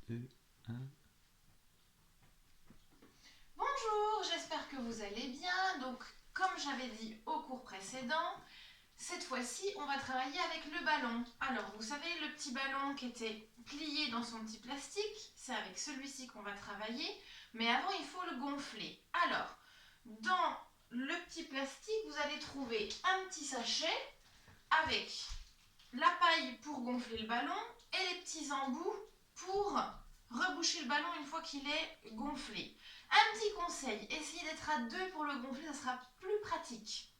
2, 1. Bonjour, j'espère que vous allez bien. Donc, comme j'avais dit au cours précédent, cette fois-ci, on va travailler avec le ballon. Alors, vous savez, le petit ballon qui était plié dans son petit plastique, c'est avec celui-ci qu'on va travailler. Mais avant, il faut le gonfler. Alors, dans le petit plastique, vous allez trouver un petit sachet avec la paille pour gonfler le ballon et les petits embouts pour reboucher le ballon une fois qu'il est gonflé. Un petit conseil, essayez d'être à deux pour le gonfler, ça sera plus pratique.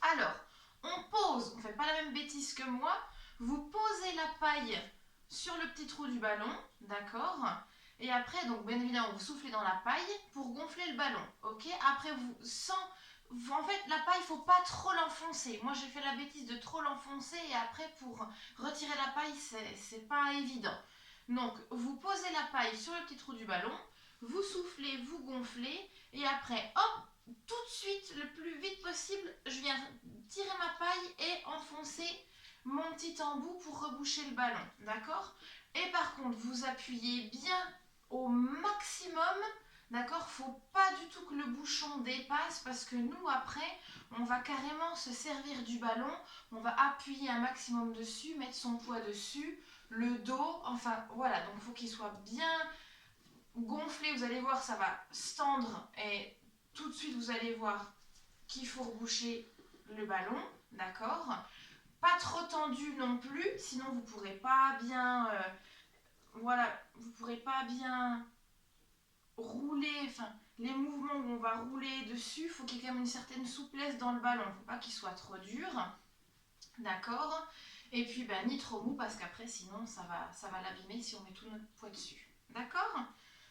Alors, on pose, on ne fait pas la même bêtise que moi, vous posez la paille sur le petit trou du ballon, d'accord? Et après, donc bien évidemment, vous soufflez dans la paille pour gonfler le ballon, ok? Après, en fait, la paille, il ne faut pas trop l'enfoncer. Moi, j'ai fait la bêtise de trop l'enfoncer et après, pour retirer la paille, c'est pas évident. Donc, vous posez la paille sur le petit trou du ballon, vous soufflez, vous gonflez, et après, hop, tout de suite, le plus vite possible, je viens tirer ma paille et enfoncer mon petit embout pour reboucher le ballon, d'accord? Et par contre, vous appuyez bien au maximum, d'accord? Faut pas du tout que le bouchon dépasse parce que nous, après, on va carrément se servir du ballon, on va appuyer un maximum dessus, mettre son poids dessus, le dos, enfin voilà, donc il faut qu'il soit bien gonflé, vous allez voir, ça va se tendre et tout de suite, vous allez voir qu'il faut reboucher le ballon, d'accord? Pas trop tendu non plus, sinon vous pourrez pas bien, voilà, vous pourrez pas bien rouler, enfin, les mouvements où on va rouler dessus, il faut qu'il y ait quand même une certaine souplesse dans le ballon, il ne faut pas qu'il soit trop dur, d'accord? Et puis, ben, ni trop mou, parce qu'après, sinon, ça va l'abîmer si on met tout notre poids dessus, d'accord?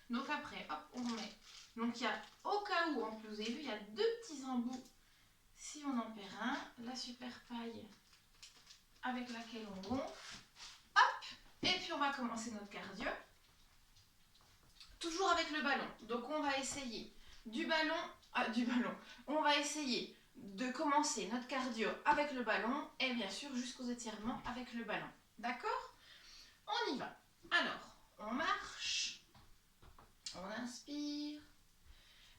Donc après, hop, on met. Donc il y a, au cas où, en plus, vous avez vu, il y a deux petits embouts. Si on en perd un, la super paille avec laquelle on gonfle, hop, et puis on va commencer notre cardio. Toujours avec le ballon. Donc on va essayer on va essayer de commencer notre cardio avec le ballon et bien sûr jusqu'aux étirements avec le ballon. D'accord? On y va. Alors, on marche, on inspire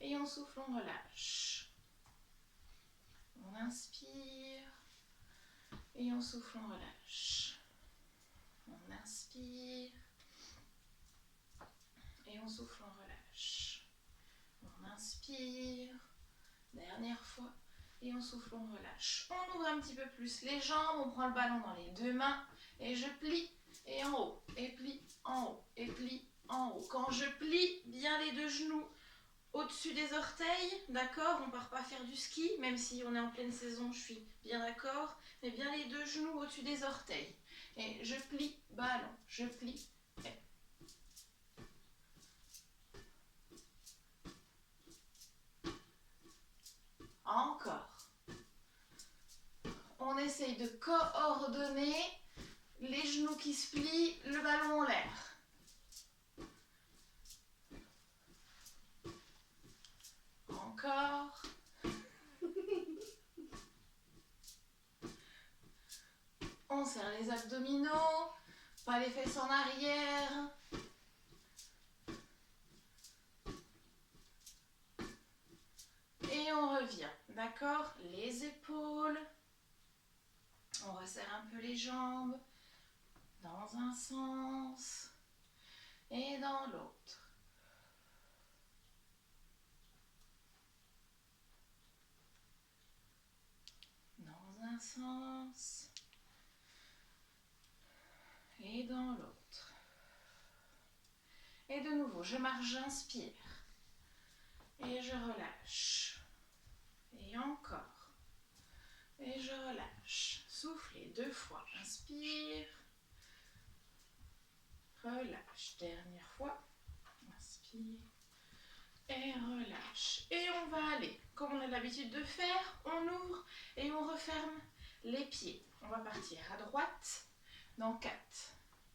et on souffle, on relâche. On inspire et on souffle, on relâche. On inspire et on souffle, on relâche. On inspire, dernière fois, et on souffle, on relâche. On ouvre un petit peu plus les jambes, on prend le ballon dans les deux mains, et je plie, et en haut, et plie, en haut, et plie, en haut. Quand je plie bien les deux genoux au-dessus des orteils, d'accord? On ne part pas faire du ski, même si on est en pleine saison, je suis bien d'accord, mais bien les deux genoux au-dessus des orteils. Et je plie, ballon, je plie, et encore. On essaye de coordonner les genoux qui se plient, le ballon en l'air. Encore. On serre les abdominaux, pas les fesses en arrière. Et on revient, d'accord? Les épaules. On resserre un peu les jambes dans un sens et dans l'autre. Dans un sens et dans l'autre. Et de nouveau, je marche, j'inspire. Et je relâche. Et encore. Et je relâche. Soufflez deux fois. Inspire. Relâche. Dernière fois. Inspire. Et relâche. Et on va aller, comme on a l'habitude de faire, on ouvre et on referme les pieds. On va partir à droite dans 4,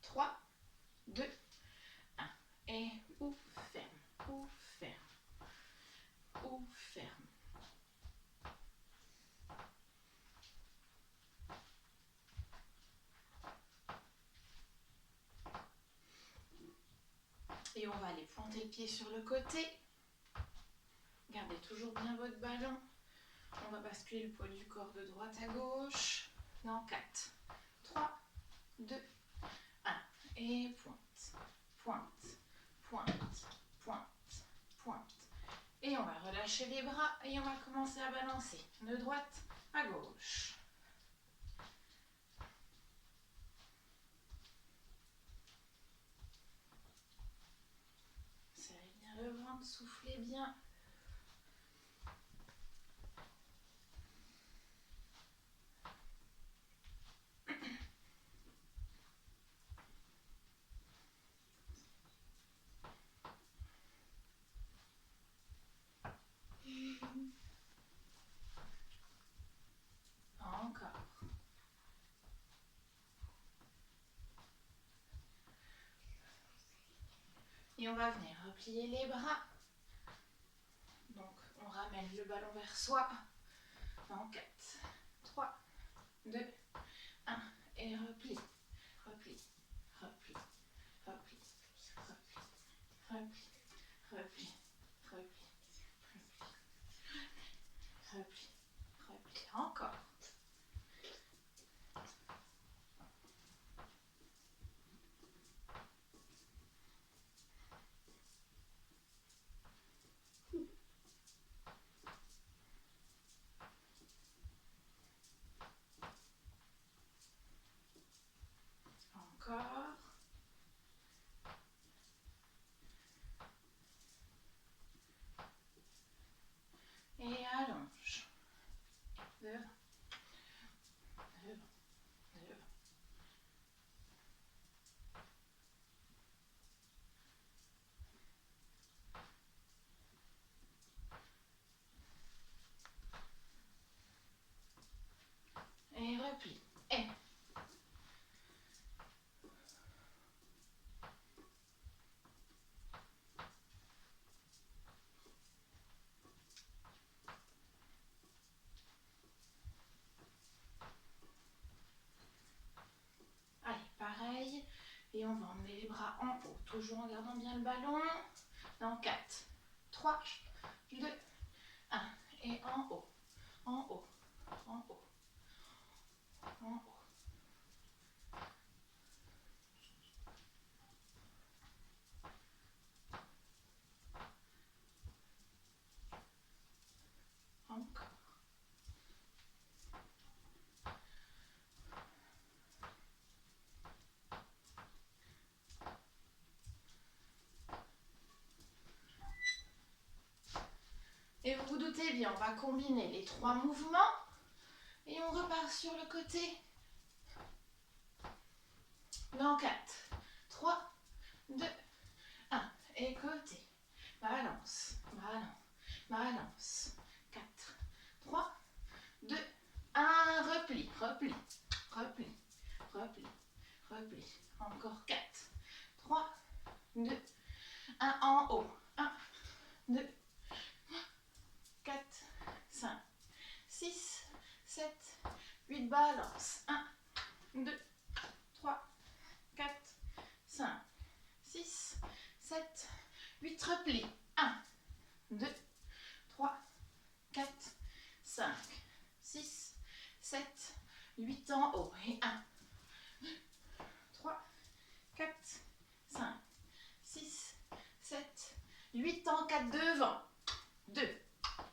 3, 2, 1. Et ouvre, ferme, ouvre, ferme, ouvre, ferme. Et on va aller pointer le pied sur le côté. Gardez toujours bien votre ballon. On va basculer le poids du corps de droite à gauche. Dans 4, 3, 2, 1. Et pointe, pointe, pointe, pointe, pointe. Et on va relâcher les bras et on va commencer à balancer de droite à gauche. Serrez bien le ventre, soufflez bien. Encore. Et on va venir replier les bras. Donc on ramène le ballon vers soi. En 4, 3, 2, 1. Et replie, replie, replie, replie, replie, replie, replie, replie, replie, replie, replie. Encore. Encore. Et allonge. Devant, devant, devant. Et replie. Et. Allez, pareil. Et on va emmener les bras en haut, toujours en gardant bien le ballon. Dans 4, 3, 2, 1. Et en haut, en haut, en haut, en haut. Encore. Et vous vous doutez bien, on va combiner les 3 mouvements et on repart sur le côté. Dans 4, 3, 2, 1. Et côté. Balance, balance, balance. 4, 3, 2, 1. Repli, repli, repli, repli, repli. Encore 4, 3, 2, 1. En haut. 1, 2, 4, 5, 6, 7, 8. Balance. 1, 2, 3, 4, 5, 6, 7, 8. Repli. 1, 2, 3, 4, 5, 6, 7, 8 en haut. Et 1, 3, 4, 5, 6, 7, 8 en 4 devant. 2,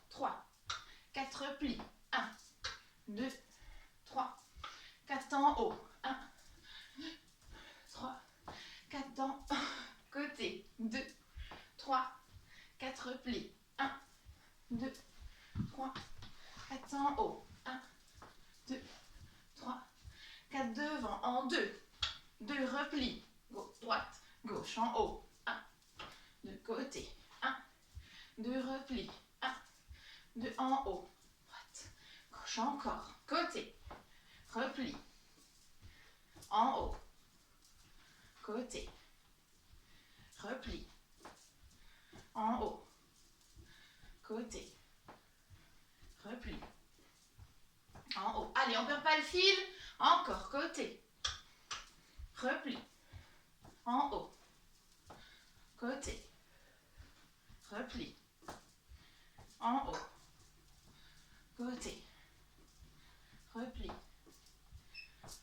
3, 4 replis. 1, 2, 3, 4 en haut. 1, 3, 4 en côté. 2, 3, 4 replis. 1, 2, 3, 4 en haut. 1, 2, 3, 4 devant. En 2, 2 replis. Droite, gauche en haut. 1, de côté. 1, 2 replis. 1, 2 en haut. Droite, gauche encore. Côté. Repli. En haut. Côté. Repli. En haut. Côté. Repli. En haut. Allez, on ne perd pas le fil. Encore. Côté. Repli. En haut. Côté. côté. Repli. En haut. Côté. Repli.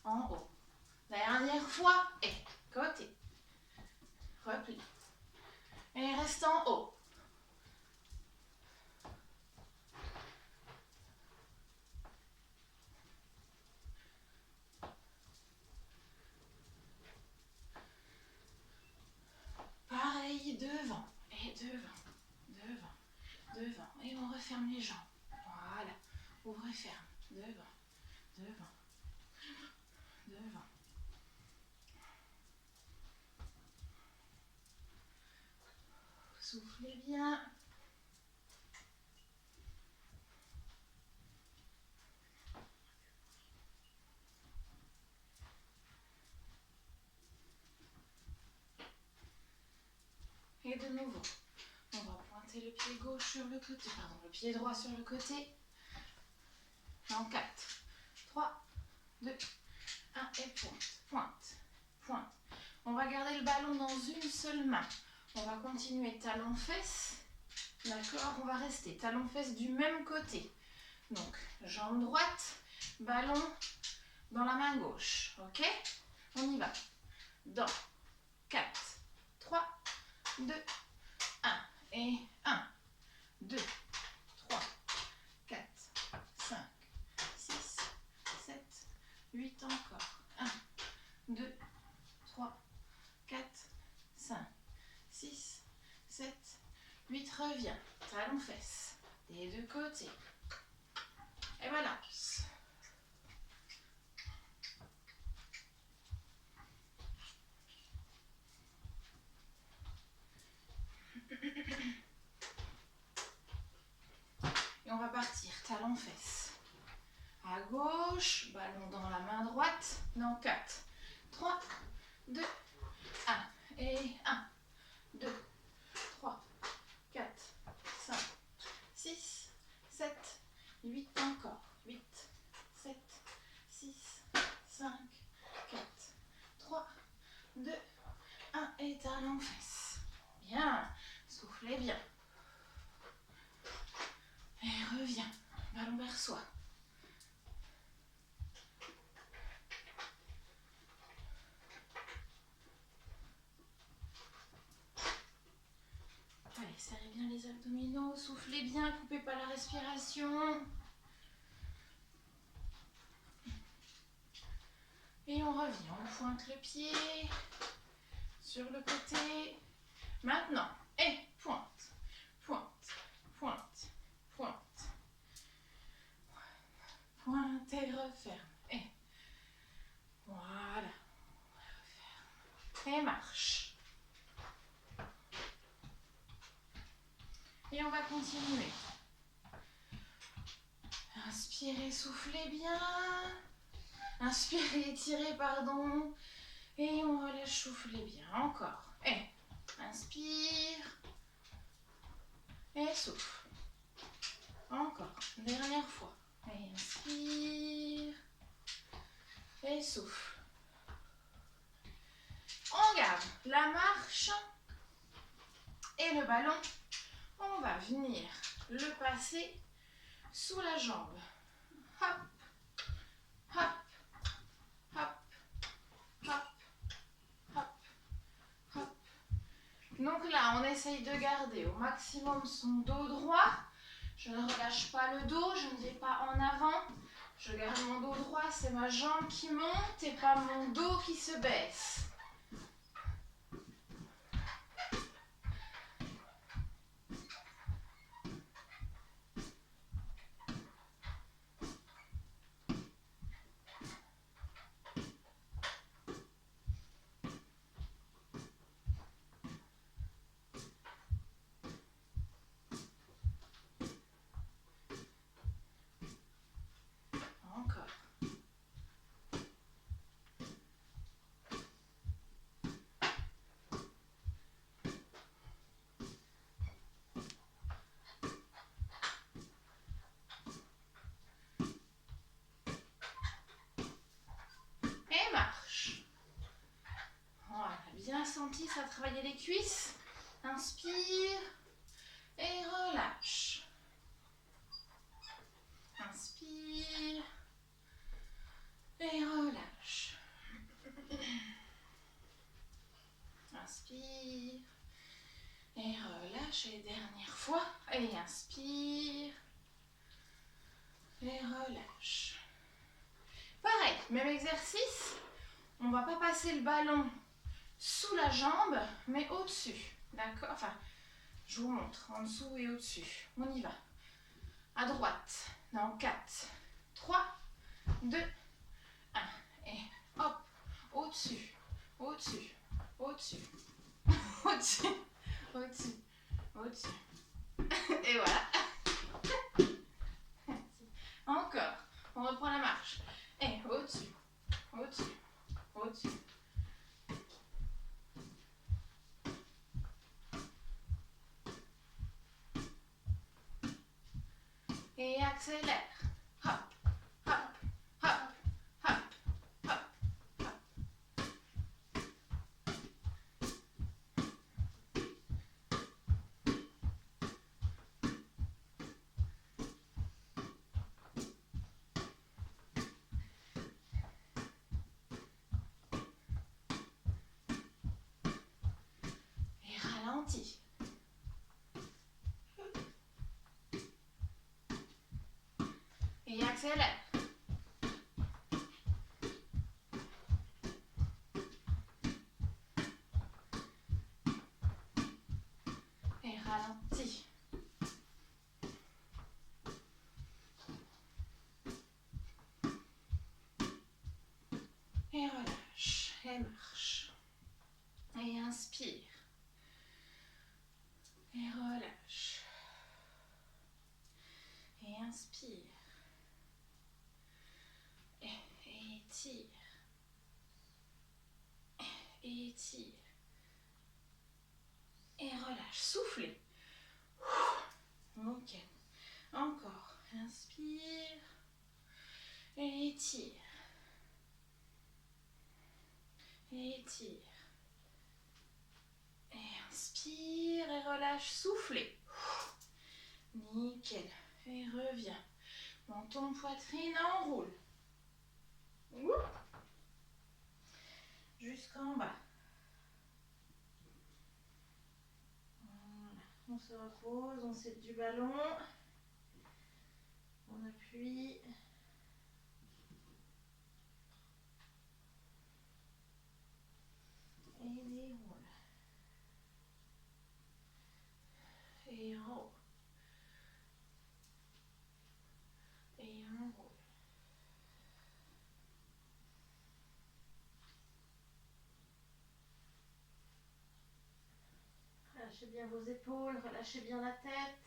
En haut. Dernière fois. Et côté. Repli. Et reste en haut. Pareil, devant. Et devant. Devant. Devant. Et on referme les jambes. Voilà. Ouvre et ferme. Devant. Devant. Devant. Soufflez bien. Et de nouveau, on va pointer le pied gauche sur le côté, pardon, le pied droit sur le côté. En 4, 3, 2, 1 et pointe, pointe, pointe. On va garder le ballon dans une seule main. On va continuer talon-fesse. D'accord, on va rester talon-fesse du même côté. Donc, jambe droite, ballon dans la main gauche. Ok? On y va. Dans 4, 3, 2, 1. Et 1, 2, 3, 4, 5, 6, 7, 8 encore. 1, 2, 3, 4, 5, 6, 7, 8. Reviens. Talon-fesse. Des deux côtés. Et voilà. Et on va partir, talon-fesse. À gauche, ballon dans la main droite. Dans 4, 3, 2, 1. Et 1, 2, 3, 4, 5, 6, 7, 8 encore. 8, 7, 6, 5, 4, 3, 2, 1. Et talon-fesse. Bien. Soufflez bien. Et reviens. Ballon vers soi. Allez, serrez bien les abdominaux. Soufflez bien. Coupez pas la respiration. Et on revient. On pointe le pied sur le côté. Maintenant. Et pointe. Pointe. Pointe. Pointe. Pointe et referme. Et voilà. Referme. Et marche. Et on va continuer. Inspirez, soufflez bien. Inspirez, étirez, pardon. Et on relâche, soufflez bien. Encore. Et inspire. Et souffle. Encore. Dernière fois. Et inspire. Et souffle. On garde la marche et le ballon. On va venir le passer sous la jambe. Hop, hop, hop, hop, hop, hop. Donc là, on essaye de garder au maximum son dos droit. Je ne relâche pas le dos, je ne vais pas en avant. Je garde mon dos droit, c'est ma jambe qui monte et pas mon dos qui se baisse. Encore. Et marche. Voilà, bien senti, ça a travaillé les cuisses. Inspire et relâche. Inspire et relâche. Inspire et relâche. Et dernière fois. Et inspire et relâche. Pareil, même exercice. On ne va pas passer le ballon sous la jambe, mais au-dessus. D'accord? Enfin, je vous montre. En dessous et au-dessus. On y va. À droite. Dans 4, 3, 2, 1. Et hop. Au-dessus. Au-dessus. Au-dessus. Au-dessus. Au-dessus. Au-dessus. Et voilà. Encore. On reprend la marche. Et au-dessus. Au-dessus. Au-dessus. Et accélère. Hop, hop, hop, hop, hop, hop. Et ralentis. Et accélère. Et ralentis. Et relâche. Et marche. Et inspire. Et relâche. Et inspire. Et étire. Et étire. Et relâche. Soufflez. Ok. Encore. Inspire. Et étire. Et étire. Et inspire et relâche. Soufflez. Nickel. Et reviens. Menton, poitrine, enroule. Jusqu'en bas. Voilà. On se repose, on s'aide du ballon. On appuie. Et déroule. Et en haut. Et en haut. Relâchez bien vos épaules, relâchez bien la tête.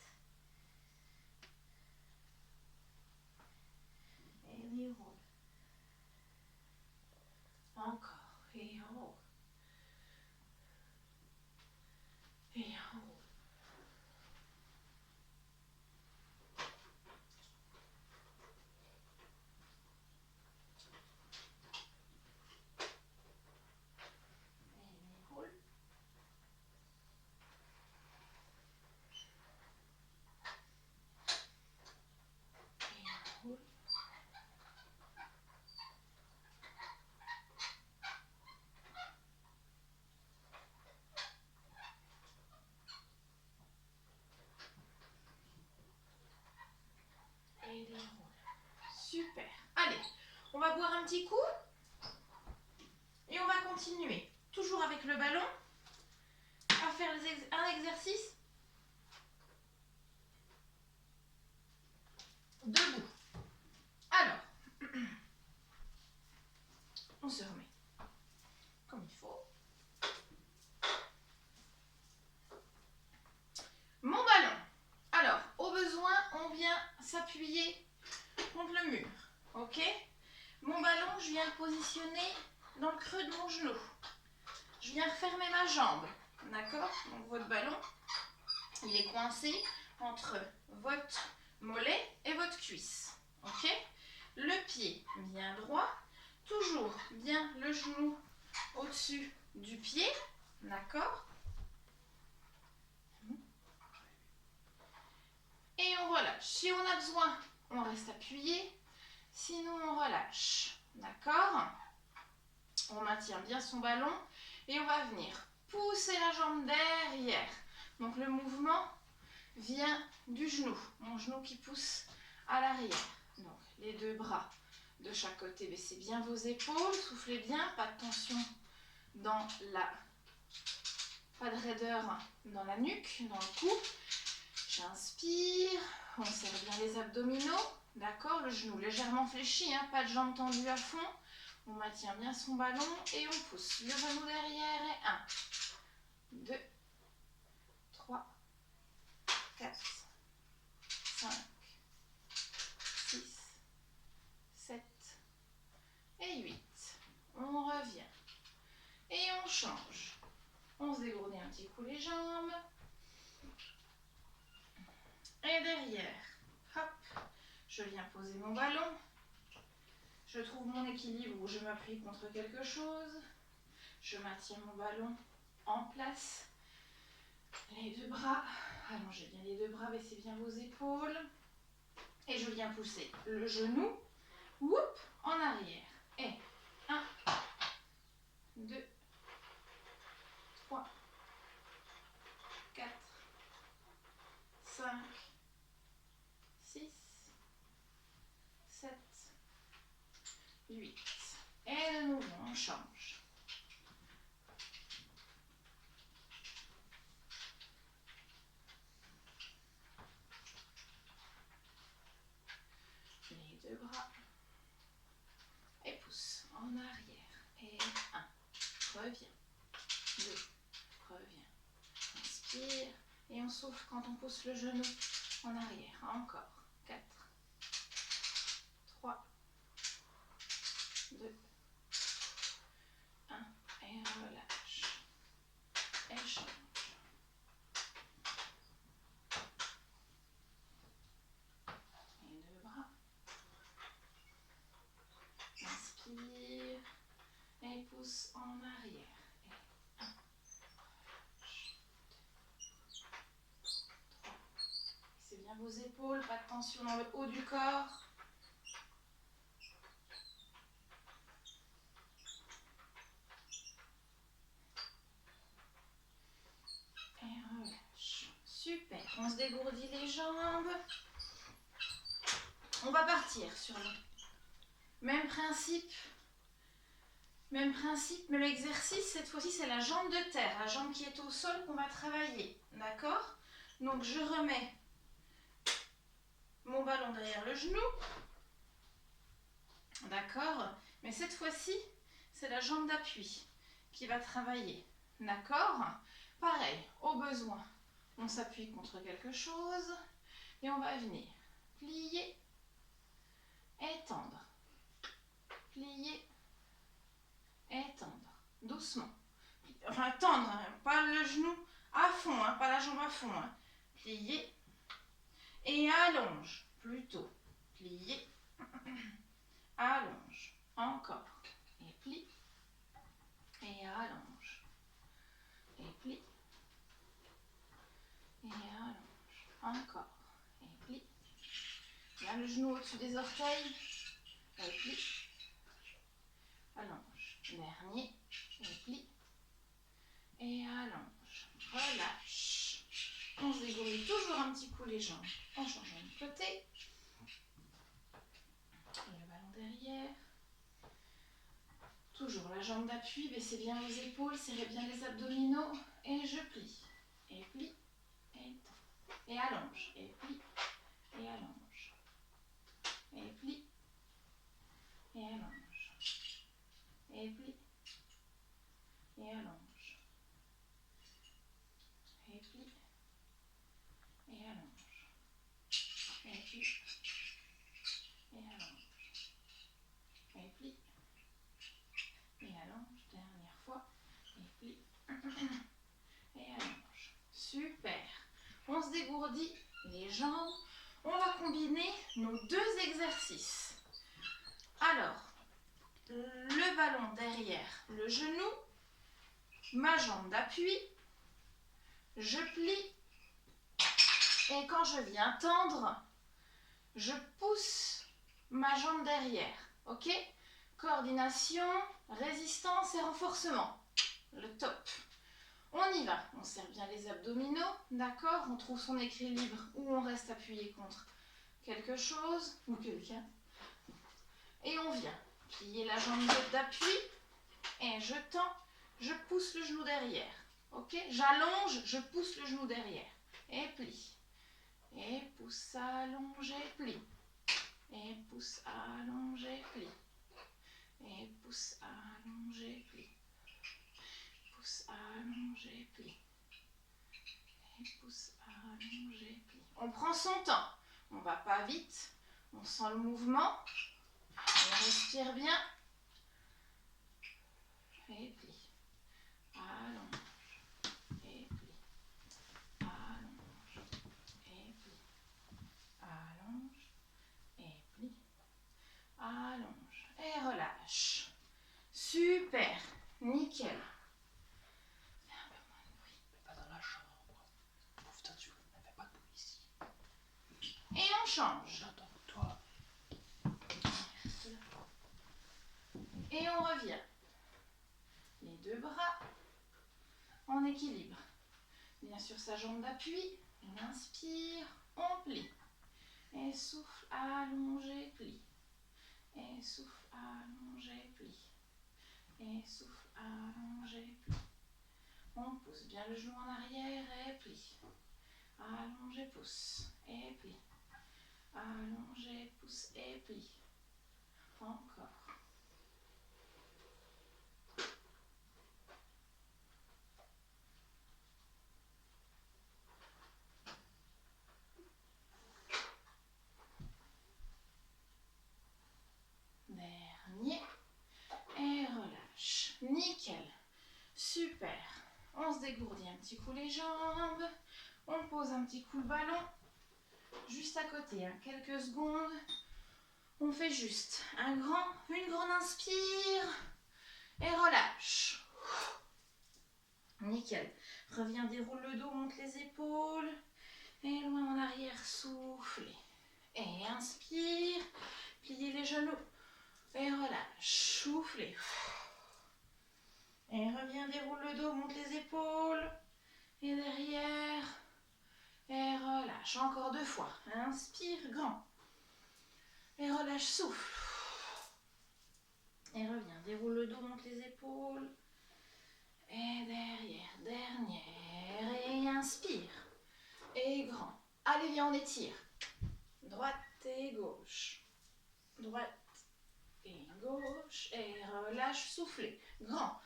Et déroule. Encore. Et en haut. Et en haut. Et déroule. Super. Allez, on va boire un petit coup. Et on va continuer. Toujours avec le ballon. À faire un exercice. Debout. Alors, on se remet comme il faut. Mon ballon. Alors, au besoin, on vient s'appuyer contre le mur. Ok? Mon ballon, je viens le positionner dans le creux de mon genou. Je viens refermer ma jambe. D'accord? Donc, votre ballon, il est coincé entre votre mollet et votre cuisse. Ok? Le pied bien droit. Toujours bien le genou au-dessus du pied. D'accord? reste appuyé. Sinon, on relâche. D'accord? On maintient bien son ballon et on va venir pousser la jambe derrière. Donc le mouvement vient du genou. Mon genou qui pousse à l'arrière. Donc les deux bras de chaque côté. Baissez bien vos épaules. Soufflez bien. Pas de tension dans la... Pas de raideur dans la nuque, dans le cou. J'inspire. On serre bien les abdominaux. D'accord? Le genou légèrement fléchi. Hein, pas de jambes tendues à fond. On maintient bien son ballon et on pousse le genou derrière. Et 1, 2, 3, 4, 5, 6, 7 et 8. On revient. Et on change. On se dégourdit un petit coup les jambes. Et derrière, hop, je viens poser mon ballon. Je trouve mon équilibre où je m'appuie contre quelque chose. Je maintiens mon ballon en place. Les deux bras, allongez bien les deux bras, baissez bien vos épaules. Et je viens pousser le genou, whoop, en arrière. Et 1, 2, 3, 4, 5, 6, 7, 8. Et de nouveau, on change. Les deux bras. Et pousse en arrière. Et 1. Reviens. 2. Reviens. Inspire. Et on souffle quand on pousse le genou en arrière. Encore. 4. 3. 2. 1. Et relâche. Et change. Les deux bras. Inspire. Et pousse en arrière. Et 1. Laissez bien vos épaules, pas de tension dans le haut du corps. Et relâche. Super. On se dégourdit les jambes. On va partir sur le même principe. Même exercice. Cette fois-ci, c'est la jambe de terre, la jambe qui est au sol qu'on va travailler. D'accord? Donc, je remets mon ballon derrière le genou. D'accord? Mais cette fois-ci, c'est la jambe d'appui qui va travailler. D'accord? Pareil, au besoin, on s'appuie contre quelque chose et on va venir plier, étendre, plier, étendre, doucement. Enfin, tendre, hein, pas le genou à fond, hein, pas la jambe à fond. Hein. Plier et allonge, plutôt. Plier, allonge, encore. Et plie, et allonge. Et plie, et allonge. Encore. Et plie. Bien le genou au-dessus des orteils. Et plie. Allonge. Dernier. Et plie. Et allonge. Relâche. On se dégourdit toujours un petit coup les jambes en changeant de côté. Le ballon derrière. Toujours la jambe d'appui, baissez bien vos épaules, serrez bien les abdominaux. Et je plie. Et plie. Et tend. Et allonge. Et plie. Et allonge. Et plie. Et allonge. Et plie. Et allonge. Et plie. Et allonge. Et plie. Et allonge. Et plie. Et allonge. Dernière fois. Et plie. Et allonge. Super. On se dégourdit les jambes. On va combiner nos deux exercices. Alors, le ballon derrière le genou, ma jambe d'appui, je plie et quand je viens tendre, je pousse ma jambe derrière. Ok? Coordination, résistance et renforcement. Le top. On y va. On serre bien les abdominaux. D'accord? On trouve son équilibre ou on reste appuyé contre quelque chose ou quelqu'un. Et on vient plier la jambe d'appui. Et je tends, je pousse le genou derrière. Ok? J'allonge, je pousse le genou derrière. Et plie. Et pousse, allonge et plie. Et pousse, allonge et plie. Et pousse, allonge et plie. Pousse, allonge et plie. Et pousse, allonge et plie. On prend son temps. On ne va pas vite. On sent le mouvement. On respire bien. Et plie. Allonge. Et plie. Allonge. Et plie. Allonge. Et plie. Allonge. Et relâche. Super. Nickel. Et on change. Et on revient. Les deux bras en équilibre. Bien sûr, sa jambe d'appui. On inspire, on plie. Et souffle, allongé, plie. Et souffle, allongé, plie. Et souffle, allongé, plie. On pousse bien le genou en arrière et plie. Allongé, pousse et plie. Allongé, pousse et plie. Encore. Dernier. Et relâche. Nickel. Super. On se dégourdit un petit coup les jambes. On pose un petit coup le ballon. Juste à côté, hein, quelques secondes. On fait juste une grande inspire. Et relâche. Nickel. Reviens, déroule le dos, monte les épaules. Et loin en arrière, soufflez. Et inspire. Pliez les genoux. Et relâche. Soufflez. Et reviens, déroule le dos, monte les épaules. Et derrière. Et relâche. Encore 2 fois. Inspire, grand. Et relâche, souffle. Et reviens, déroule le dos, monte les épaules. Et derrière, dernière. Et inspire. Et grand. Allez, viens, on étire. Droite et gauche. Droite et gauche. Et relâche, soufflez. Grand.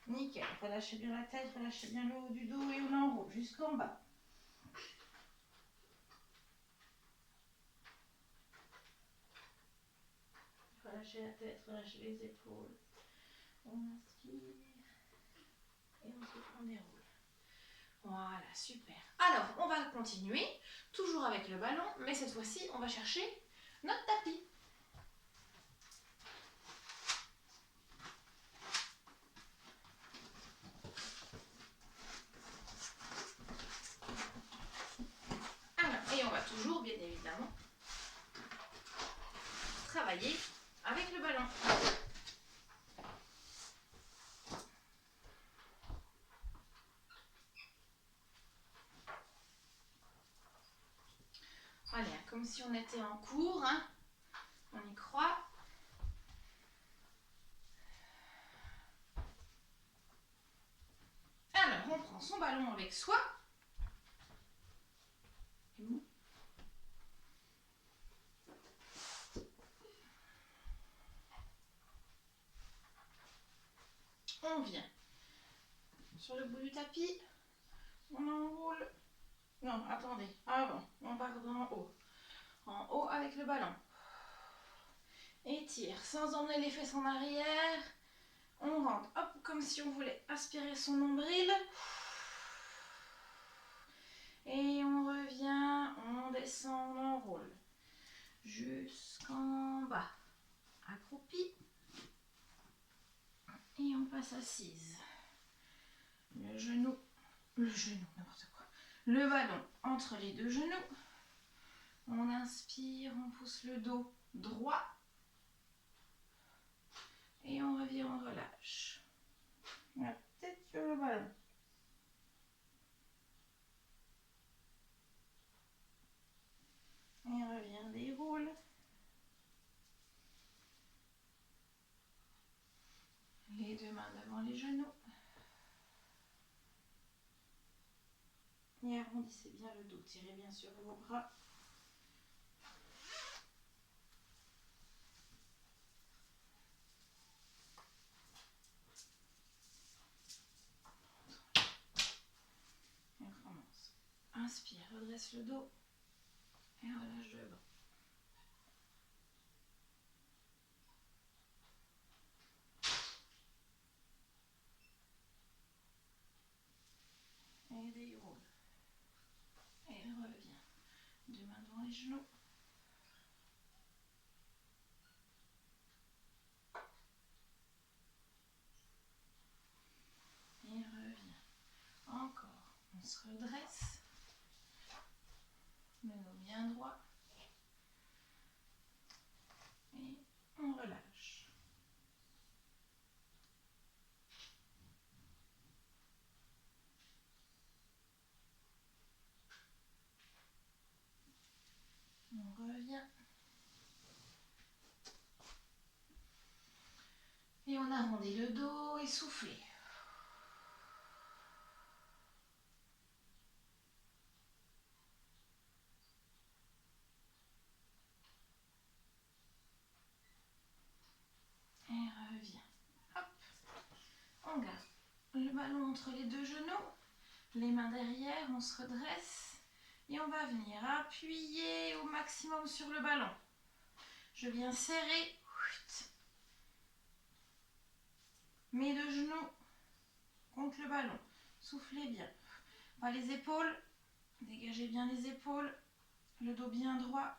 Nickel. Relâchez bien la tête, relâchez bien le haut du dos et on enroule jusqu'en bas. Relâchez la tête, relâchez les épaules. On inspire. Et ensuite on déroule. Voilà, super. Alors, on va continuer, toujours avec le ballon, mais cette fois-ci, on va chercher notre tapis. Alors, et on va toujours, bien évidemment, travailler avec le ballon. Allez, comme si on était en cours, hein. On y croit. Alors, on prend son ballon avec soi. On vient sur le bout du tapis. On enroule. Non, attendez, avant. On part d'en haut. En haut avec le ballon. Étire sans emmener les fesses en arrière. On rentre, hop, comme si on voulait aspirer son nombril. Et on revient, on descend, on enroule. Jusqu'en bas. Accroupi. Et on passe assise. Le genou, n'importe quoi. Le ballon entre les deux genoux. On inspire, on pousse le dos droit. Et on revient, on relâche. La tête sur le ballon. Et on revient, déroule. Les deux mains devant les genoux. Et arrondissez bien le dos. Tirez bien sur vos bras. Et on commence. Inspire, redresse le dos. Et relâche le bras. Et déroule. Et revient. Deux mains devant les genoux. Et revient. Encore. On se redresse. Le dos bien droit. Et on relâche. On revient. Et on arrondit le dos et soufflez. Et revient. Hop. On garde le ballon entre les deux genoux. Les mains derrière, on se redresse. Et on va venir appuyer au maximum sur le ballon. Je viens serrer mes deux genoux contre le ballon. Soufflez bien. Pas les épaules. Dégagez bien les épaules. Le dos bien droit.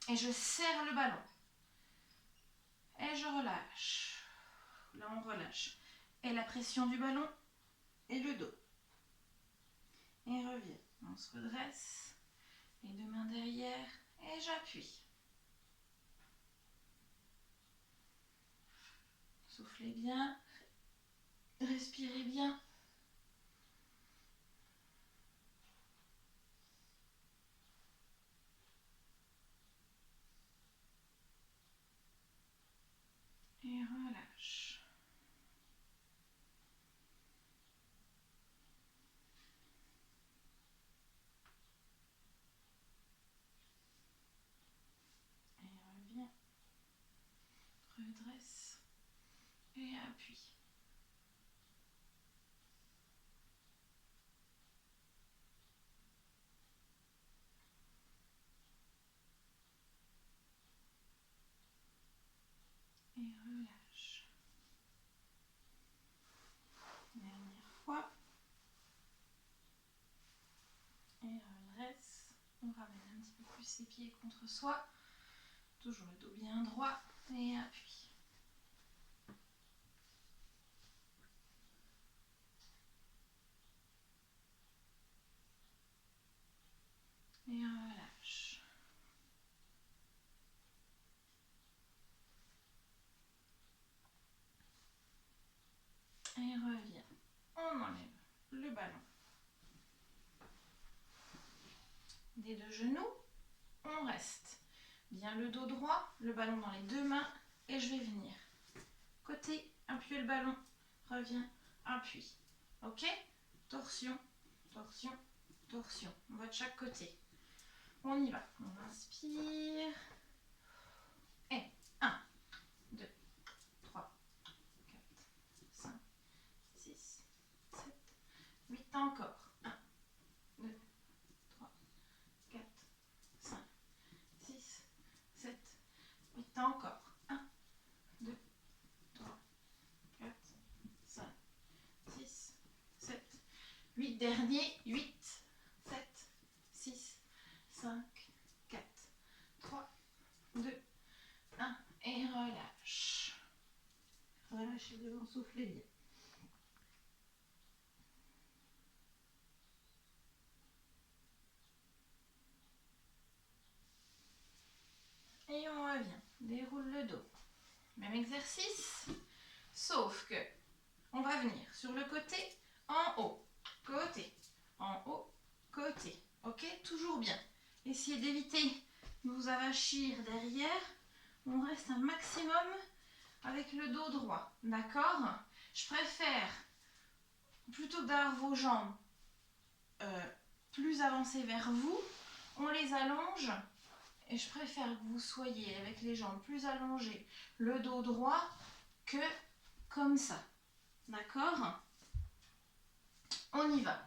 Et je serre le ballon. Et je relâche. Là, on relâche. Et la pression du ballon et le dos. Et revient. On se redresse. Les deux mains derrière. Et j'appuie. Soufflez bien. Respirez bien. Et relâche. Et revient. Redresse. Et appuie. Et relâche. Dernière fois. Et redresse. On ramène un petit peu plus ses pieds contre soi. Toujours le dos bien droit. Et appuie. Et relâche. Et revient. On enlève le ballon des deux genoux. On reste bien le dos droit, le ballon dans les deux mains. Et je vais venir côté, appuyer le ballon, reviens, appuie. Ok? Torsion, torsion, torsion. On va de chaque côté. On y va. On inspire. Et 1, 2, 3, 4, 5, 6, 7, 8 encore. 1, 2, 3, 4, 5, 6, 7, 8 encore. 1, 2, 3, 4, 5, 6, 7, 8 derniers. 8, 7, 6, 5, 4, 3, 2, 1. Et relâche. Relâchez devant, soufflez bien. déroule le dos. Même exercice, sauf que on va venir sur le côté, en haut, côté, en haut, côté. Ok, toujours bien. Essayez d'éviter de vous avachir derrière. On reste un maximum avec le dos droit. D'accord? Je préfère, plutôt que d'avoir vos jambes plus avancées vers vous, on les allonge. Et je préfère que vous soyez avec les jambes plus allongées, le dos droit, que comme ça. D'accord? On y va.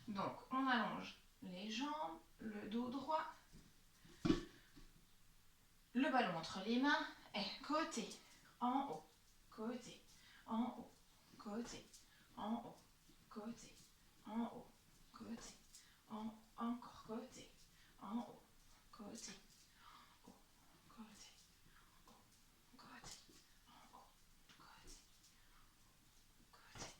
Donc, on allonge les jambes, le dos droit, le ballon entre les mains, et côté, en haut, côté, en haut, côté, en haut, côté, en haut, côté, encore côté, en haut, côté, haut, côté, haut, côté, en haut, côté, côté, côté, côté, haut, côté.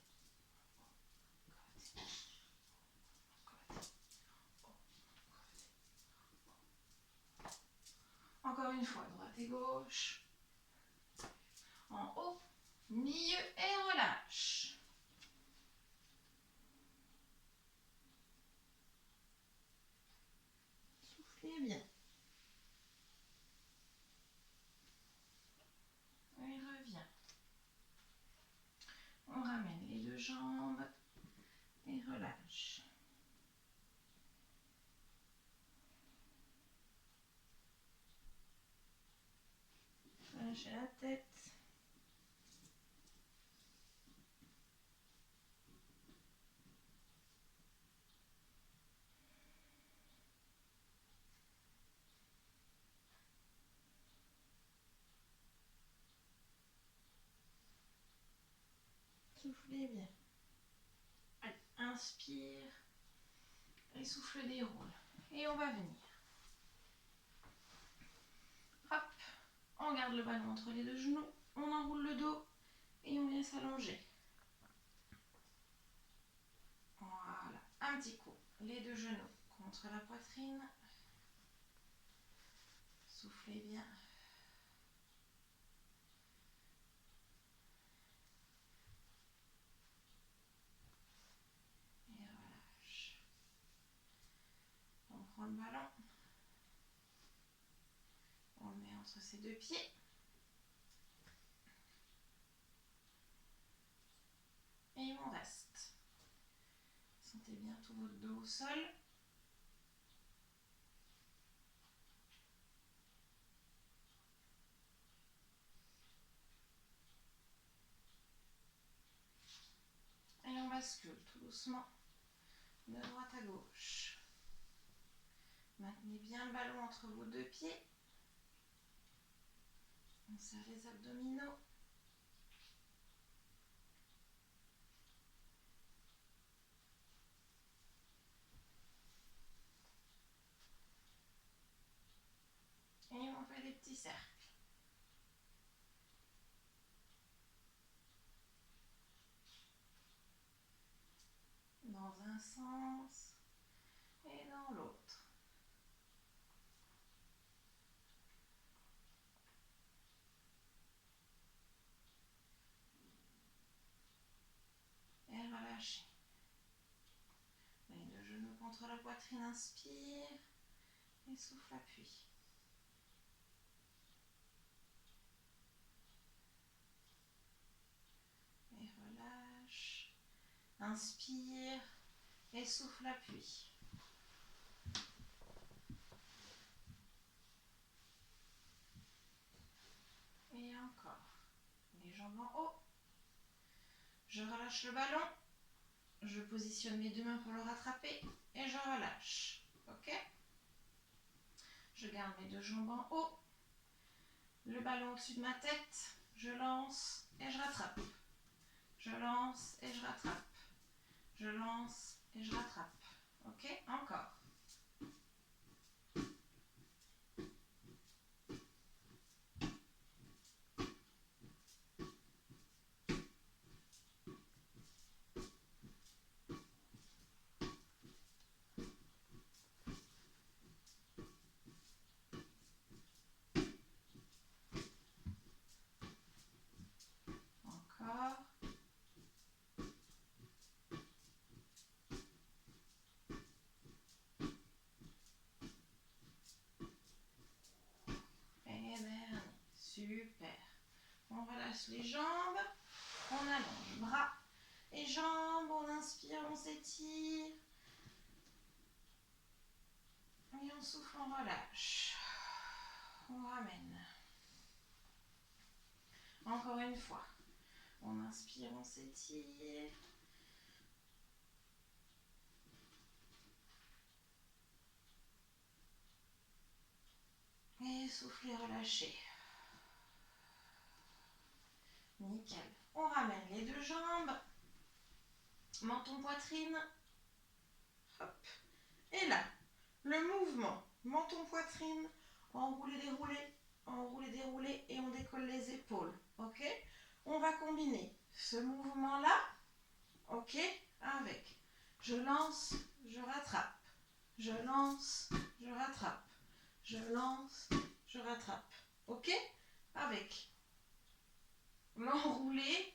Encore une fois, droite et gauche. En haut, milieu et relâche. Soufflez bien. Et revient. On ramène les deux jambes et relâche. Lâchez la tête. Soufflez bien. Allez, inspire. Et souffle déroule. Et on va venir. Hop. On garde le ballon entre les deux genoux. On enroule le dos. Et on vient s'allonger. Voilà. Un petit coup. Les deux genoux contre la poitrine. Soufflez bien. Et relâche. On prend le ballon. On le met entre ses deux pieds. Et on reste. Sentez bien tout votre dos au sol. Et on bascule tout doucement de droite à gauche. Maintenez bien le ballon entre vos deux pieds. On serre les abdominaux. Et on fait des petits cercles. Dans un sens et dans l'autre. Et relâchez. Les deux genoux contre la poitrine, inspire. Et souffle, appuie. Et relâche. Inspire. Et souffle, appuie. Et encore. Les jambes en haut. Je relâche le ballon. Je positionne mes deux mains pour le rattraper. Et je relâche. Ok? Je garde mes deux jambes en haut. Le ballon au-dessus de ma tête. Je lance et je rattrape. Je lance et je rattrape. Je lance et je rattrape. Ok? Encore. relâche les jambes. On allonge bras et jambes. On inspire, on s'étire. Et on souffle, on relâche. On ramène. Encore une fois. On inspire, on s'étire. Et soufflez, relâchez. Nickel. On ramène les deux jambes. Menton, poitrine. Hop. Et là, le mouvement. Menton, poitrine. Enrouler, dérouler. Enrouler, dérouler. Et on décolle les épaules. Ok? On va combiner ce mouvement-là. Ok? Avec. Je lance, je rattrape. Je lance, je rattrape. Je lance, je rattrape. Ok? Avec l'enroulé.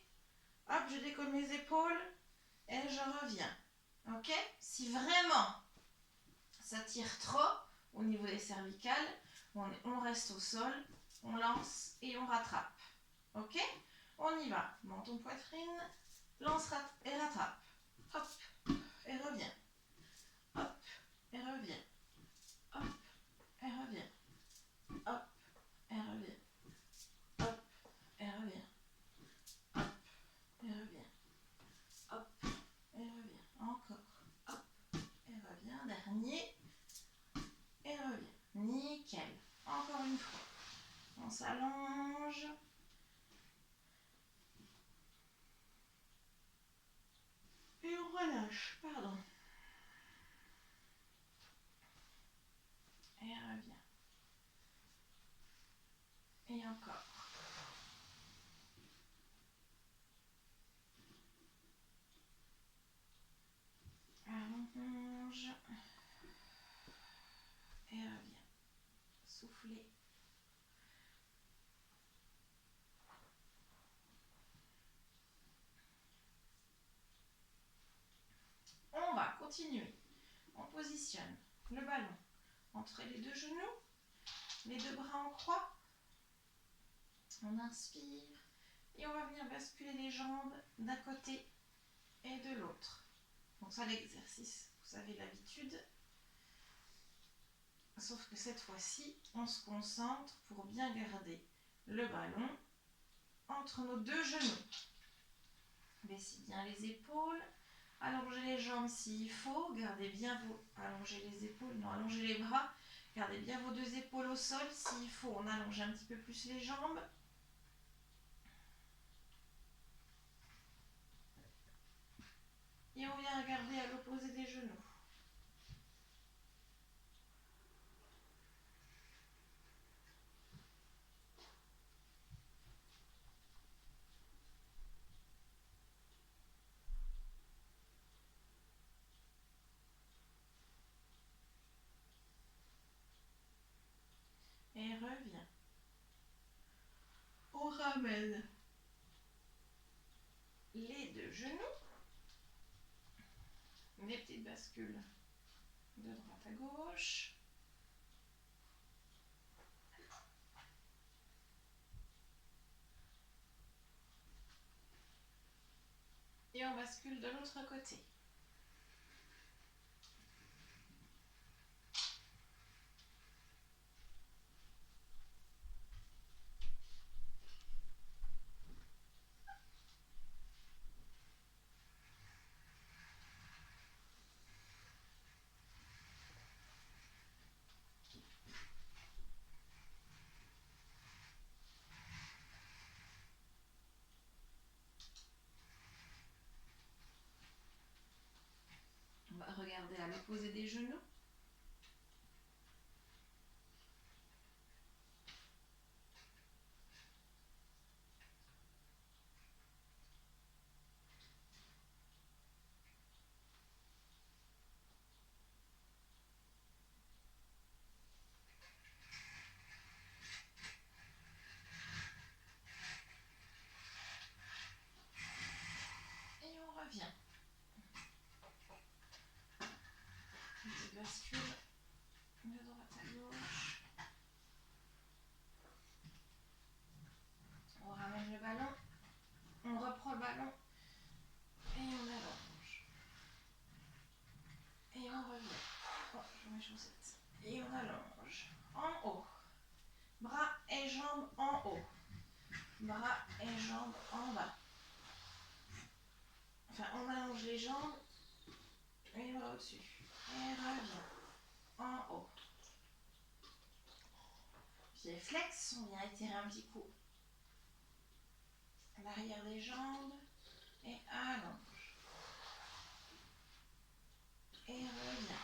Hop, je décolle mes épaules et je reviens. Ok? Si vraiment ça tire trop au niveau des cervicales, on reste au sol, on lance et on rattrape. Ok? On y va. Menton, poitrine, lance et rattrape. Hop, et revient. Hop, et revient. Hop, et revient. Hop, et revient. Hop, et revient. Hop, et revient. Hop, et revient. Encore. Hop, et revient. Dernier. Et revient. Nickel. Encore une fois. On s'allonge. Et on relâche. Pardon. Et revient. Et encore. Allonge. Et revient. Soufflez. On va continuer. On positionne le ballon entre les deux genoux, les deux bras en croix. On inspire et on va venir basculer les jambes d'un côté et de l'autre. Donc ça, l'exercice, vous avez l'habitude. Sauf que cette fois-ci, on se concentre pour bien garder le ballon entre nos deux genoux. Baissez bien les épaules. Allongez les jambes s'il faut. Gardez bien vos... Allongez les épaules, non, allongez les bras. Gardez bien vos deux épaules au sol. S'il faut, on allonge un petit peu plus les jambes. Et on vient regarder à l'opposé des genoux. Et revient. On ramène les deux genoux. Des petites bascules de droite à gauche. Et on bascule de l'autre côté. On va regarder à l'opposé des genoux. Bras et jambes en bas. Enfin, on allonge les jambes et bras au-dessus. Et revient en haut. Pieds flex, on vient étirer un petit coup l'arrière des jambes et allonge. Et revient.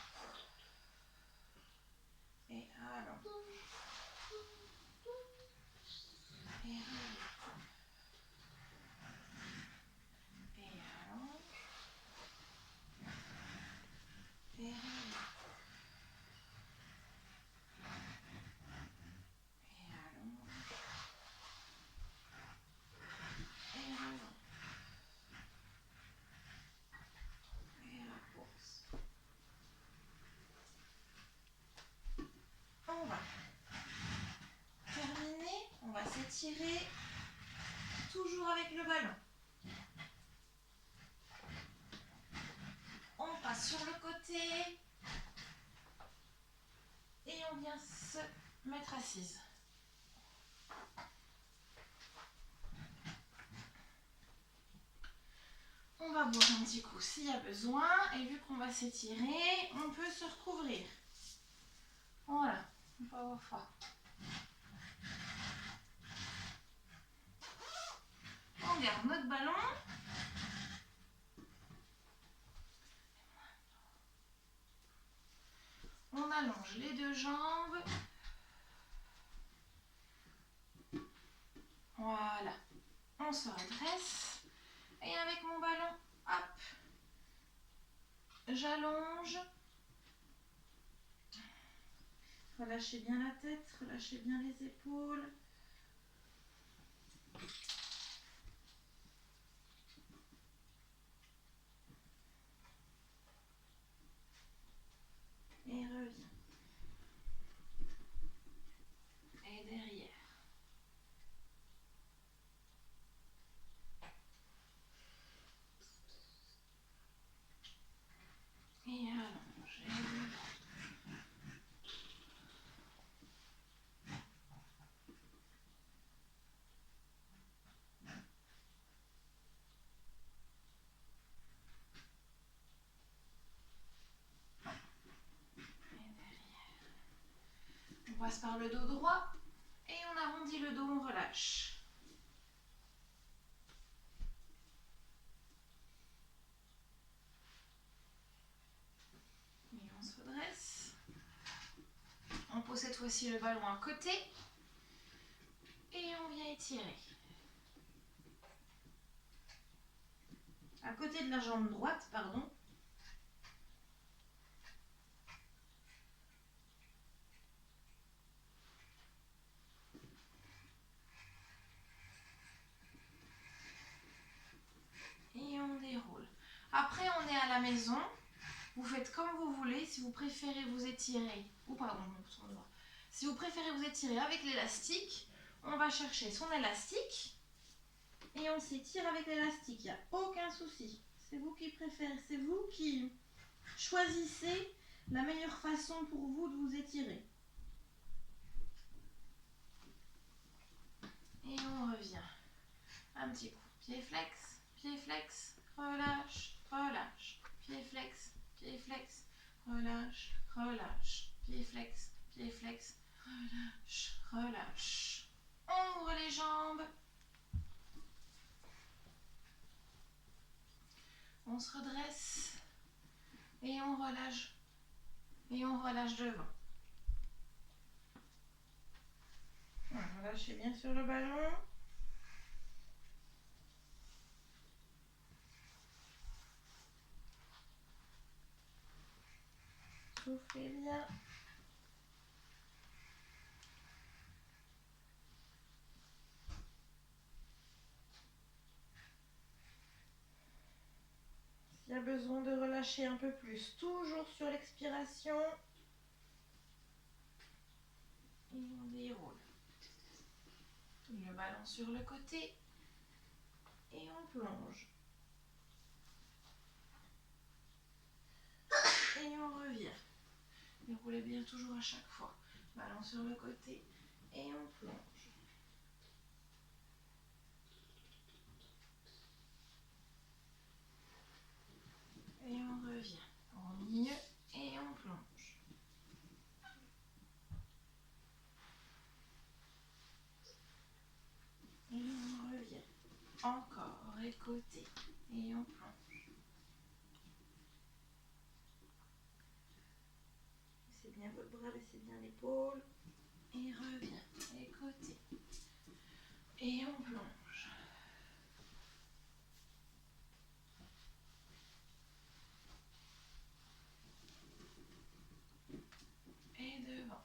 Et allonge. Et revient. Et allonge. Et revient. Et allonge. Et revient. Et repose. On va terminer. On va s'étirer toujours avec le ballon. On passe sur le côté et on vient se mettre assise. On va boire un petit coup s'il y a besoin et vu qu'on va s'étirer, on peut se recouvrir. Voilà, on peut avoir froid. On garde notre ballon. On allonge les deux jambes. Voilà. On se redresse. Et avec mon ballon, hop, j'allonge. Relâchez bien la tête, relâchez bien les épaules. Et reviens. Et derrière. Et allonge. Et reviens. On passe par le dos droit et on arrondit le dos, on relâche. Et on se redresse. On pose cette fois-ci le ballon à côté et on vient étirer. À côté de la jambe droite, pardon. Et on déroule. Après, on est à la maison. Vous faites comme vous voulez. Si vous préférez vous étirer, ou pardon, si vous préférez vous étirer avec l'élastique, on va chercher son élastique et on s'étire avec l'élastique. Il n'y a aucun souci. C'est vous qui préférez, c'est vous qui choisissez la meilleure façon pour vous de vous étirer. Et on revient. Un petit coup. Pied flex, relâche, relâche. Pied flex, relâche, relâche. Pied flex, relâche, relâche. On ouvre les jambes. On se redresse et on relâche. Et on relâche devant. Relâchez bien sur le ballon. Soufflez bien. S'il y a besoin de relâcher un peu plus, toujours sur l'expiration. Et on déroule. Le ballon sur le côté. Et on plonge. Et on revient. Déroulez bien toujours à chaque fois. Ballon sur le côté. Et on plonge. Écoutez. Et on plonge. Baissez bien votre bras, baissez bien l'épaule. Et revient. Écoutez. Et on plonge. Et devant.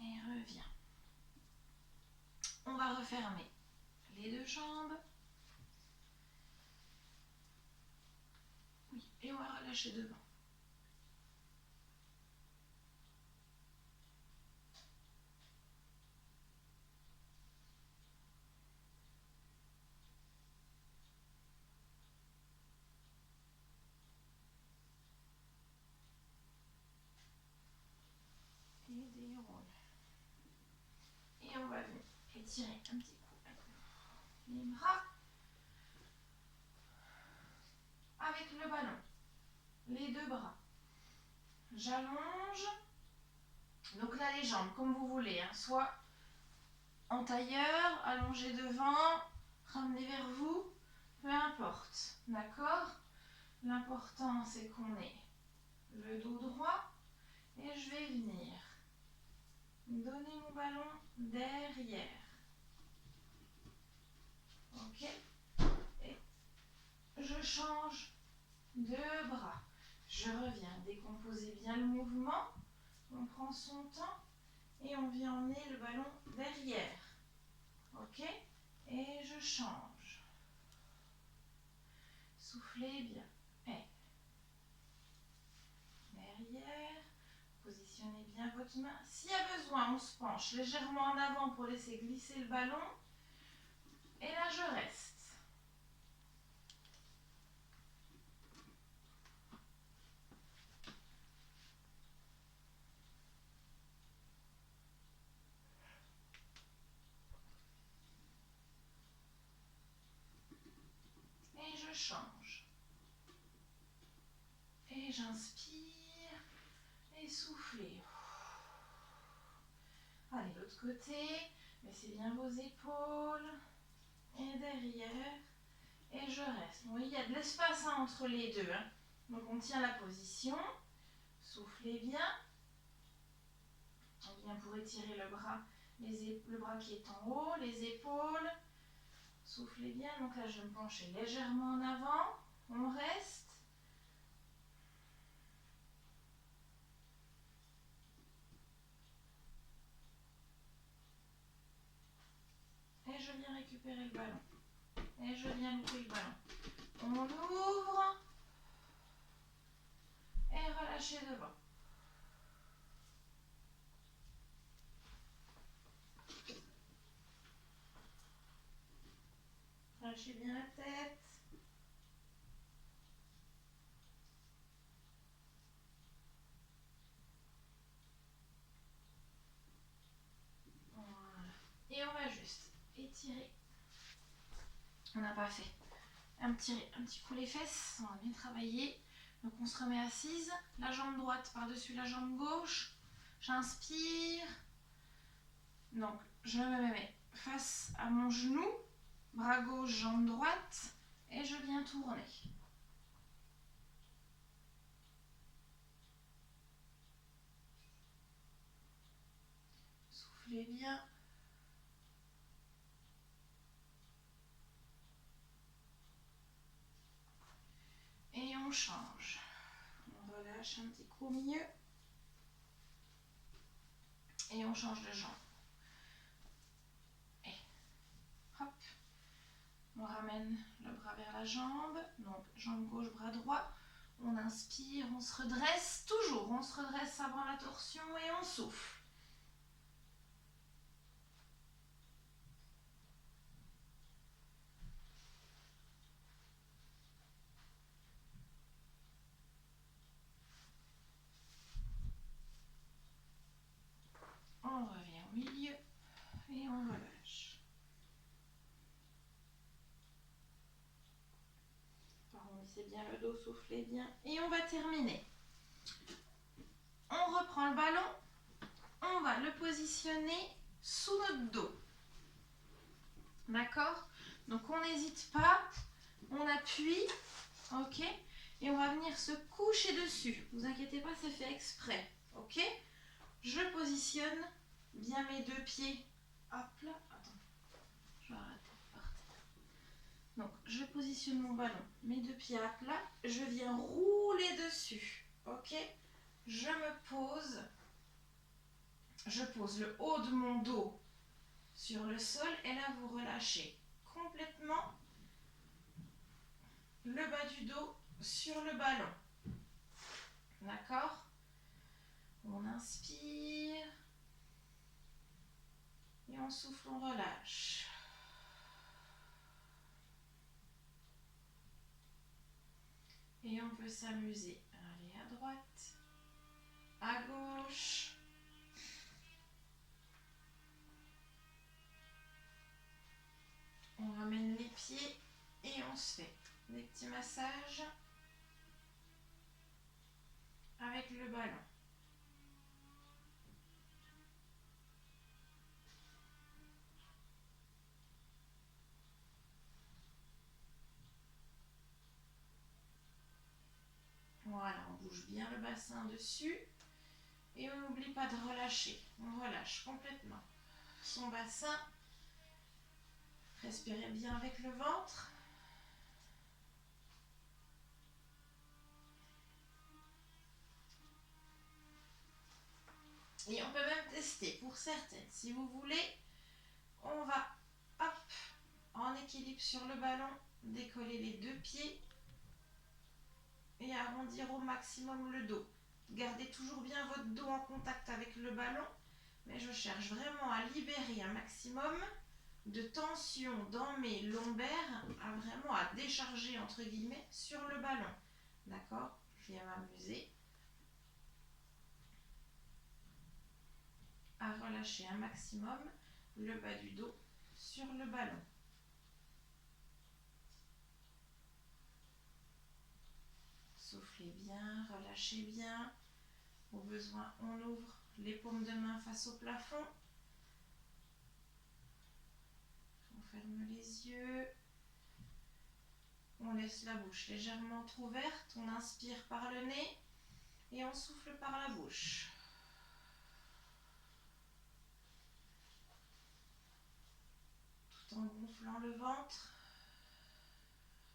Et revient. On va refermer les deux jambes. Oui, et on va relâcher devant. Et déroule. Et on va venir étirer un petit coup les bras avec le ballon. Les deux bras. J'allonge. Donc là, les jambes, comme vous voulez, hein, soit en tailleur, allongé devant, ramenez vers vous, peu importe, d'accord? L'important, c'est qu'on ait le dos droit et je vais venir donner mon ballon derrière. Ok? Et je change de bras. Je reviens, décomposer bien le mouvement. On prend son temps et on vient emmener le ballon derrière. Ok? Et je change. Soufflez bien. Et derrière. Positionnez bien votre main. S'il y a besoin, on se penche légèrement en avant pour laisser glisser le ballon. Et là, je reste. Et je change. Et j'inspire. Et soufflez. Allez, l'autre côté. Laissez bien vos épaules. Et derrière. Et je reste. Vous voyez, il y a de l'espace entre les deux. Hein. Donc, on tient la position. Soufflez bien. On vient pour étirer le bras. Le bras qui est en haut. Les épaules. Soufflez bien. Donc là, je vais me pencher légèrement en avant. On reste. Et je viens récupérer le ballon. Et je viens louper le ballon. On ouvre. Et relâchez devant. Lâchez bien la tête. Voilà. Et on va juste étirer. On n'a pas fait un petit coup les fesses. On a bien travaillé. Donc on se remet assise. La jambe droite par-dessus la jambe gauche. J'inspire. Donc je me mets face à mon genou. Bras gauche, jambe droite. Et je viens tourner. Soufflez bien. Et on change. On relâche un petit coup au milieu. Et on change de jambe. Et hop. On ramène le bras vers la jambe. Donc jambe gauche, bras droit. On inspire, on se redresse. Toujours, on se redresse avant la torsion et on souffle. On revient au milieu et on relâche. Arrondissez bien le dos, soufflez bien et on va terminer. On reprend le ballon on va le positionner sous notre dos. D'accord? Donc on n'hésite pas, on appuie, ok? Et on va venir se coucher dessus. Vous inquiétez pas, c'est fait exprès, ok? Je positionne bien mes deux pieds. Hop là, attends, je vais arrêter de partir. Donc je positionne mon ballon, mes deux pieds à plat, je viens rouler dessus, ok? Je pose le haut de mon dos sur le sol et là vous relâchez complètement le bas du dos sur le ballon. D'accord? On inspire et on souffle, on relâche. Et on peut s'amuser. Allez, à droite, à gauche. On ramène les pieds et on se fait des petits massages avec le ballon. Voilà, on bouge bien le bassin dessus et on n'oublie pas de relâcher. On relâche complètement son bassin. Respirez bien avec le ventre. Et on peut même tester pour certaines. Si vous voulez, on va, hop, en équilibre sur le ballon, décoller les deux pieds et arrondir au maximum le dos. Gardez toujours bien votre dos en contact avec le ballon, mais je cherche vraiment à libérer un maximum de tension dans mes lombaires, à décharger entre guillemets sur le ballon. D'accord? Je viens m'amuser à relâcher un maximum le bas du dos sur le ballon. Soufflez bien, relâchez bien. Au besoin, on ouvre les paumes de main face au plafond. On ferme les yeux. On laisse la bouche légèrement ouverte. On inspire par le nez et on souffle par la bouche. Tout en gonflant le ventre.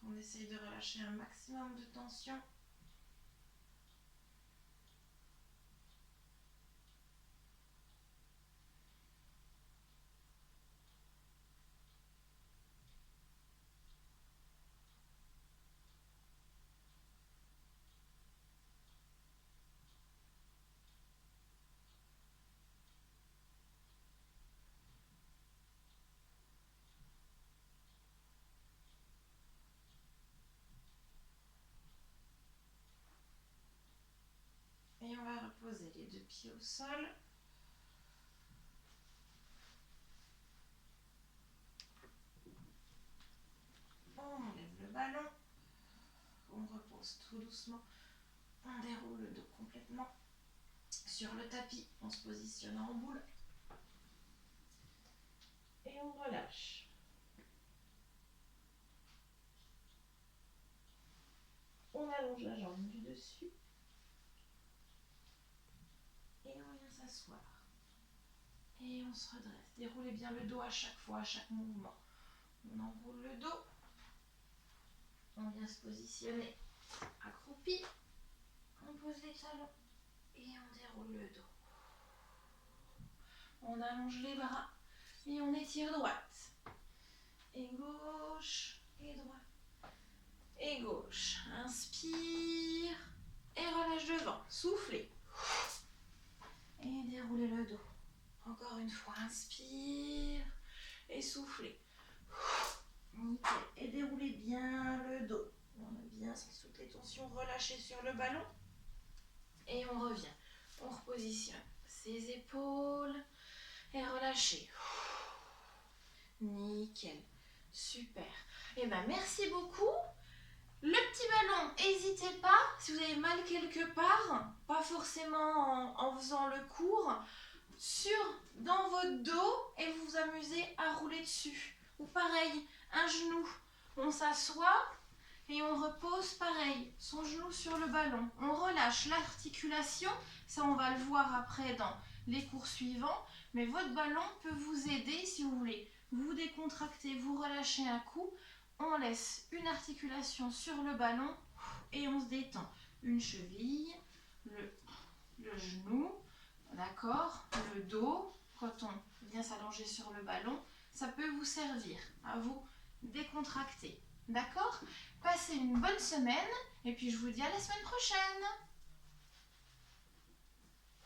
On essaye de relâcher un maximum de tension. Et on va reposer les deux pieds au sol. On enlève le ballon. On repose tout doucement. On déroule le dos complètement sur le tapis. On se positionne en boule. Et on relâche. On allonge la jambe du dessus. Et on vient s'asseoir. Et on se redresse. Déroulez bien le dos à chaque fois, à chaque mouvement. On enroule le dos. On vient se positionner accroupi. On pose les talons. Et on déroule le dos. On allonge les bras. Et on étire droite. Et gauche. Et droite. Et gauche. Inspire. Et relâche devant. Soufflez. Et déroulez le dos. Encore une fois, inspire et soufflez. Nickel. Et déroulez bien le dos. On a bien toutes les tensions relâchées sur le ballon. Et on revient. On repositionne ses épaules et relâchez. Nickel. Super. Et bien merci beaucoup. Le petit ballon, n'hésitez pas, si vous avez mal quelque part, pas forcément en faisant le cours, dans votre dos et vous vous amusez à rouler dessus. Ou pareil, un genou, on s'assoit et on repose pareil, son genou sur le ballon. On relâche l'articulation, ça on va le voir après dans les cours suivants, mais votre ballon peut vous aider si vous voulez. Vous décontractez, vous relâchez un coup, on laisse une articulation sur le ballon et on se détend. Une cheville, le genou, d'accord, le dos, quand on vient s'allonger sur le ballon, ça peut vous servir à vous décontracter. D'accord? Passez une bonne semaine et puis je vous dis à la semaine prochaine.